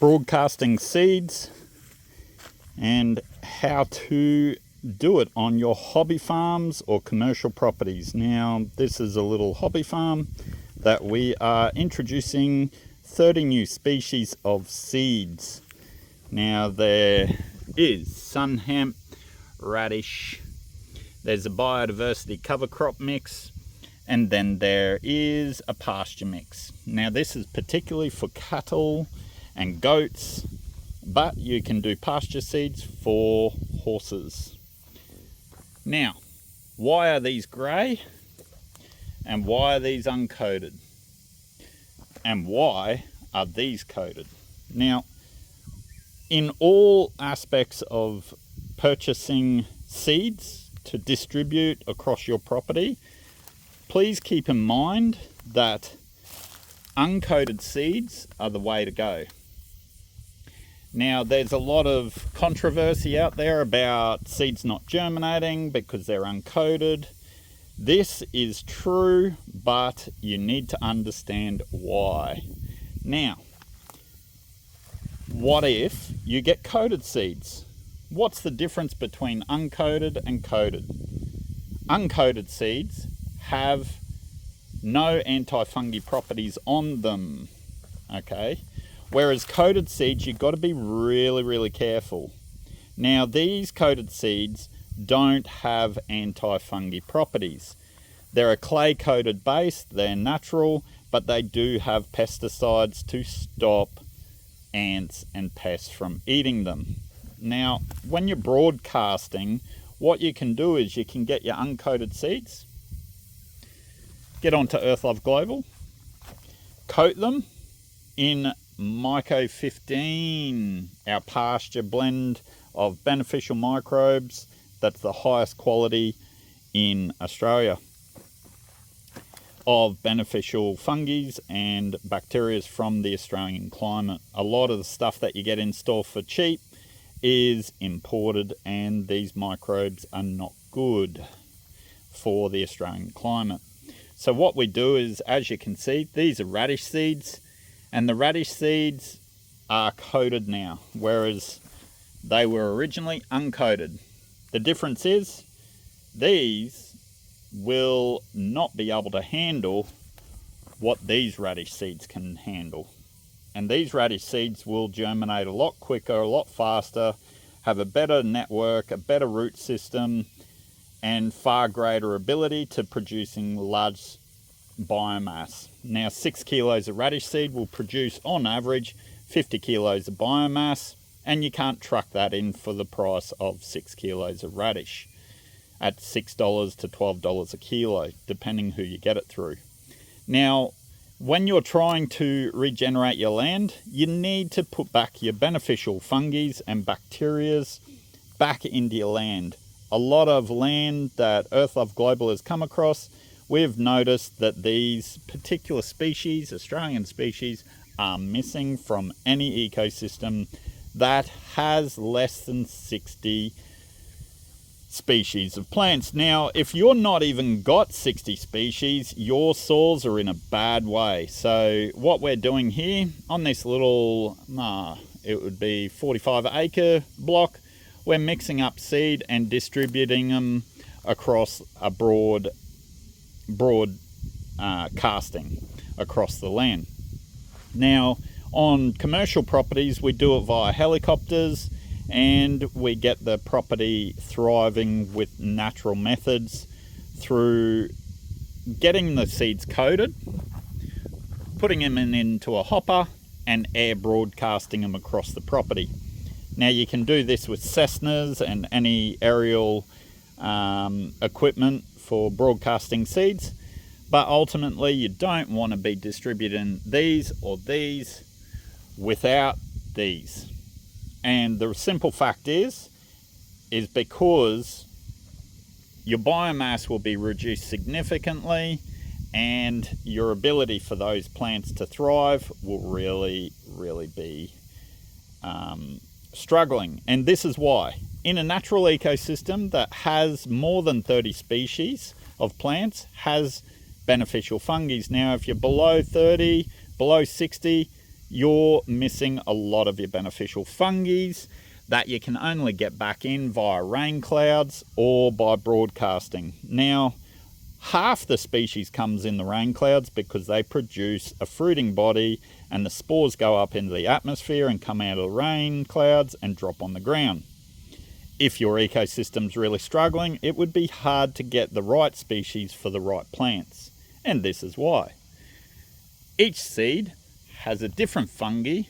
broadcasting seeds and how to do it on your hobby farms or commercial properties. Now, this is a little hobby farm that we are introducing 30 new species of seeds. Now, there is sun hemp, radish, there's a biodiversity cover crop mix, and then there is a pasture mix. Now, this is particularly for cattle and goats, but you can do pasture seeds for horses. Now, why are these grey? And why are these uncoated? And why are these coated? Now, in all aspects of purchasing seeds to distribute across your property, please keep in mind that uncoated seeds are the way to go. Now, there's a lot of controversy out there about seeds not germinating because they're uncoated. This is true, but you need to understand why. Now, what if you get coated seeds? What's the difference between uncoated and coated? Uncoated seeds have no anti-fungal properties on them, okay? Whereas coated seeds, you've got to be really, really careful. Now, these coated seeds don't have anti-fungal properties. They're a clay-coated base, they're natural, but they do have pesticides to stop ants and pests from eating them. Now, when you're broadcasting, what you can do is you can get your uncoated seeds, get onto Earth Love Global, coat them in Myco 15, our pasture blend of beneficial microbes that's the highest quality in Australia of beneficial fungi and bacteria from the Australian climate. A lot of the stuff that you get in store for cheap is imported, and these microbes are not good for the Australian climate. So what we do is, as you can see, these are radish seeds, and the radish seeds are coated now, whereas they were originally uncoated. The difference is these will not be able to handle what these radish seeds can handle. And these radish seeds will germinate a lot quicker, a lot faster, have a better network, a better root system, and far greater ability to producing large biomass. Now, 6 kilos of radish seed will produce on average 50 kilos of biomass, and you can't truck that in for the price of 6 kilos of radish at $6 to $12 a kilo, depending who you get it through. Now, when you're trying to regenerate your land, you need to put back your beneficial fungi and bacteria back into your land. A lot of land that Earth Love Global has come across, we've noticed that these particular species, Australian species, are missing from any ecosystem that has less than 60 species of plants. Now, if you're not even got 60 species, your soils are in a bad way. So what we're doing here on this little, it would be 45 acre block, we're mixing up seed and distributing them across a broad casting across the land. Now, on commercial properties, we do it via helicopters, and we get the property thriving with natural methods through getting the seeds coated, putting them into a hopper, and air broadcasting them across the property. Now, you can do this with Cessnas and any aerial equipment for broadcasting seeds, but ultimately you don't want to be distributing these or these without these. And the simple fact is because your biomass will be reduced significantly, and your ability for those plants to thrive will really be struggling. And this is why. In a natural ecosystem that has more than 30 species of plants, has beneficial fungi. Now, if you're below 30, below 60, you're missing a lot of your beneficial fungi that you can only get back in via rain clouds or by broadcasting. Now, half the species comes in the rain clouds because they produce a fruiting body and the spores go up into the atmosphere and come out of the rain clouds and drop on the ground. If your ecosystem's really struggling, it would be hard to get the right species for the right plants. And this is why. Each seed has a different fungi.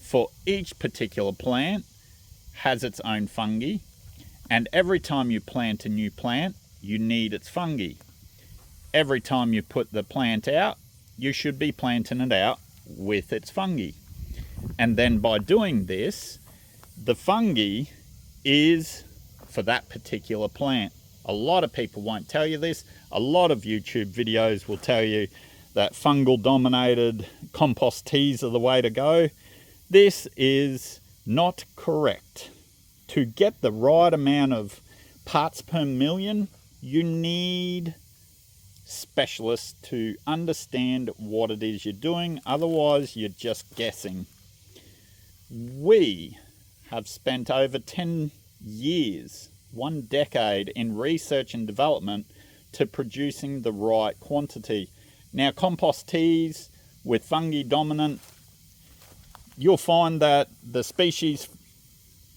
For each particular plant has its own fungi. And every time you plant a new plant, you need its fungi. Every time you put the plant out, you should be planting it out with its fungi. And then by doing this, the fungi is for that particular plant. A lot of people won't tell you this. A lot of YouTube videos will tell you that fungal dominated compost teas are the way to go. This is not correct. To get the right amount of parts per million, you need specialists to understand what it is you're doing. Otherwise, you're just guessing. We have spent over 10 years, 1 decade, in research and development to producing the right quantity. Now, compost teas with fungi dominant, you'll find that the species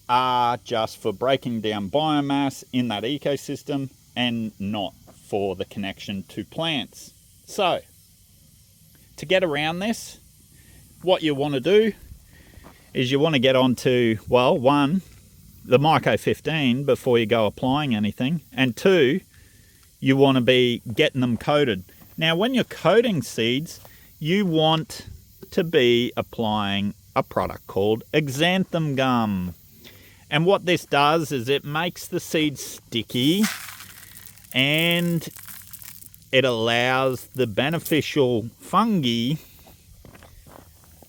are just for breaking down biomass in that ecosystem and not for the connection to plants. So, to get around this, what you want to do is you want to get onto, well, 1, the Myco 15 before you go applying anything, and 2, you want to be getting them coated. Now, when you're coating seeds, you want to be applying a product called xanthan gum. And what this does is it makes the seed sticky and it allows the beneficial fungi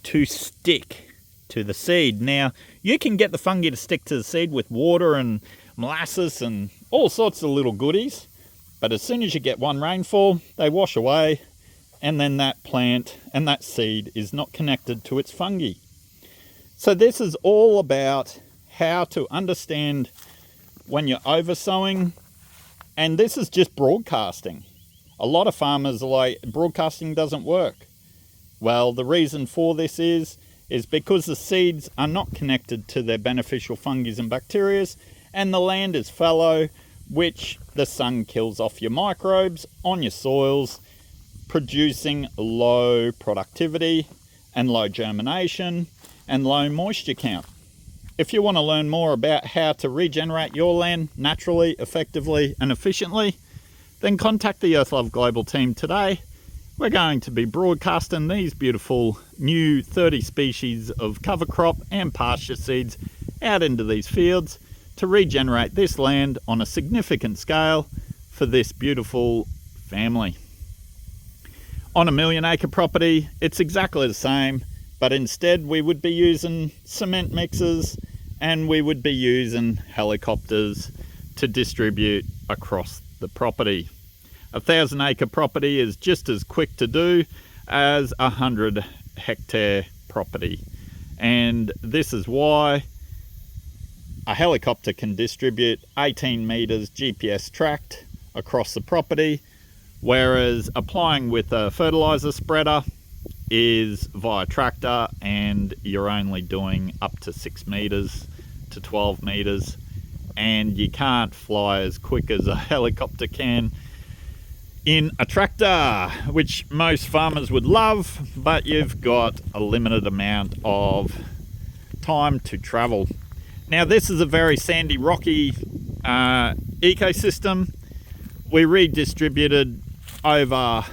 to stick to the seed. Now, you can get the fungi to stick to the seed with water and molasses and all sorts of little goodies, but as soon as you get one rainfall, they wash away, and then that plant and that seed is not connected to its fungi. So this is all about how to understand when you're oversowing, and this is just broadcasting. A lot of farmers are like, broadcasting doesn't work. Well, the reason for this is because the seeds are not connected to their beneficial fungi and bacteria, and the land is fallow, which the sun kills off your microbes on your soils, producing low productivity and low germination and low moisture count. If you want to learn more about how to regenerate your land naturally, effectively and efficiently, then contact the Earth Love Global team today. We're going to be broadcasting these beautiful new 30 species of cover crop and pasture seeds out into these fields to regenerate this land on a significant scale for this beautiful family. On a 1 million acre property, it's exactly the same, but instead we would be using cement mixers and we would be using helicopters to distribute across the property. A 1,000 acre property is just as quick to do as a 100 hectare property. And this is why a helicopter can distribute 18 meters GPS tracked across the property, whereas applying with a fertilizer spreader is via tractor and you're only doing up to 6 meters to 12 meters, and you can't fly as quick as a helicopter can in a tractor, which most farmers would love, but you've got a limited amount of time to travel. Now, this is a very sandy, rocky ecosystem. We redistributed over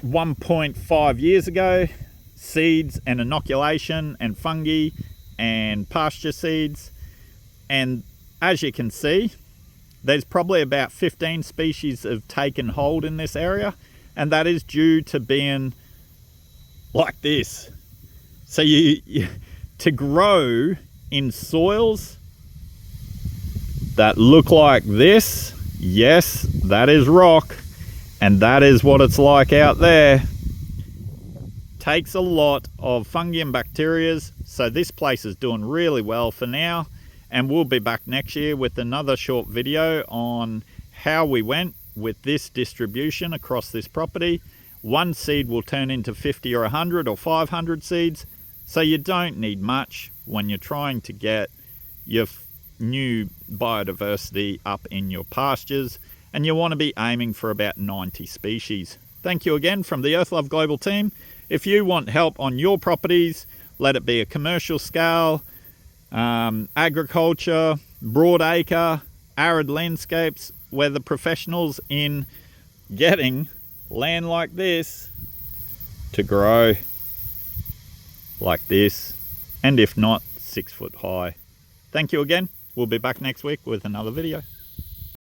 1.5 years ago seeds and inoculation and fungi and pasture seeds, and as you can see, there's probably about 15 species have taken hold in this area, and that is due to being like this. So you to grow in soils that look like this, yes, that is rock, and that is what it's like out there. Takes a lot of fungi and bacteria, so this place is doing really well for now, and we'll be back next year with another short video on how we went with this distribution across this property. One seed will turn into 50 or 100 or 500 seeds, so you don't need much when you're trying to get your new biodiversity up in your pastures, and you want to be aiming for about 90 species. Thank you again from the Earth Love Global team. If you want help on your properties, let it be a commercial scale, agriculture, broadacre, arid landscapes, we're the professionals in getting land like this to grow like this, and if not, 6 foot high. Thank you again. We'll be back next week with another video.